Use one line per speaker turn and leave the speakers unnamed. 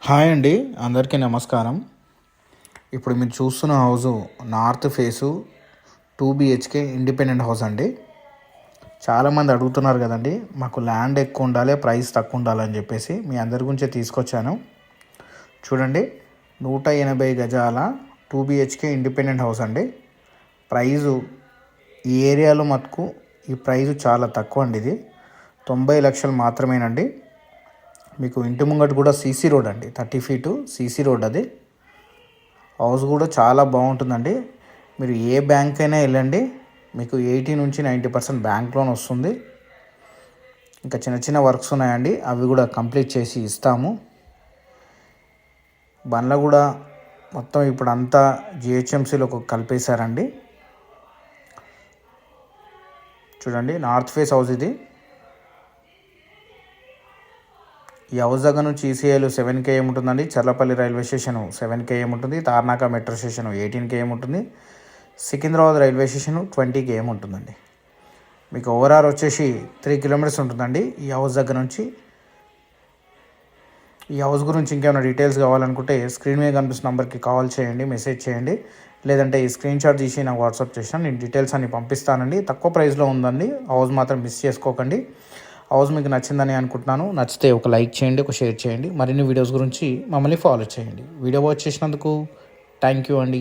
Hi అండి, అందరికీ నమస్కారం. ఇప్పుడు మీరు చూస్తున్న house north face 2 BHK independent house అండి. చాలామంది అడుగుతున్నారు కదండి, మాకు ల్యాండ్ ఎక్కువ ఉండాలి, ప్రైస్ తక్కువ ఉండాలని చెప్పేసి మీ అందరి గురించే తీసుకొచ్చాను. చూడండి, 180 గజాల 2 BHK ఇండిపెండెంట్ హౌస్ అండి. ప్రైజు ఈ ఏరియాలో మటుకు ఈ ప్రైజు చాలా తక్కువ అండి. ఇది 90 లక్షలు మాత్రమేనండి. మీకు ఇంటి ముంగట కూడా సీసీ రోడ్ అండి, 30 ఫీటు సీసీ రోడ్. అది హౌస్ కూడా చాలా బాగుంటుందండి. మీరు ఏ బ్యాంక్ అయినా వెళ్ళండి, మీకు 80 నుంచి 90% బ్యాంక్ లోన్ వస్తుంది. ఇంకా చిన్న చిన్న వర్క్స్ ఉన్నాయండి, అవి కూడా కంప్లీట్ చేసి ఇస్తాము. బండ్ల కూడా మొత్తం ఇప్పుడు అంతా జిహెచ్ఎంసీలో కలిపేశారండి. చూడండి, నార్త్ ఫేస్ హౌస్ ఇది. ఈ హౌస్ దగ్గర నుంచి ఈసీఐలు 7 km ఉంటుందండి. చర్లపల్లి రైల్వే స్టేషన్ 7 km ఉంటుంది. తార్నాక మెట్రో స్టేషన్ 18 km ఉంటుంది. సికింద్రాబాద్ రైల్వే స్టేషన్ 20 km ఉంటుందండి. మీకు ఓవరాల్ వచ్చేసి 3 kilometers ఉంటుందండి ఈ హౌస్ దగ్గర నుంచి. ఈ హౌస్ గురించి ఇంకేమైనా డీటెయిల్స్ కావాలనుకుంటే స్క్రీన్ మీద కనిపిస్తున్న నెంబర్కి కాల్ చేయండి, మెసేజ్ చేయండి. లేదంటే ఈ స్క్రీన్ షాట్ తీసి నాకు వాట్సాప్ చేసినా నేను డీటెయిల్స్ అన్ని పంపిస్తానండి. తక్కువ ప్రైస్లో ఉందండి హౌస్, మాత్రం మిస్ చేసుకోకండి. హౌస్ మీకు నచ్చిందని అనుకుంటున్నాను. నచ్చితే ఒక లైక్ చేయండి, ఒక షేర్ చేయండి. మరిన్ని వీడియోస్ గురించి మమ్మల్ని ఫాలో చేయండి. వీడియో వాచ్ చేసినందుకు థ్యాంక్ యూ అండి.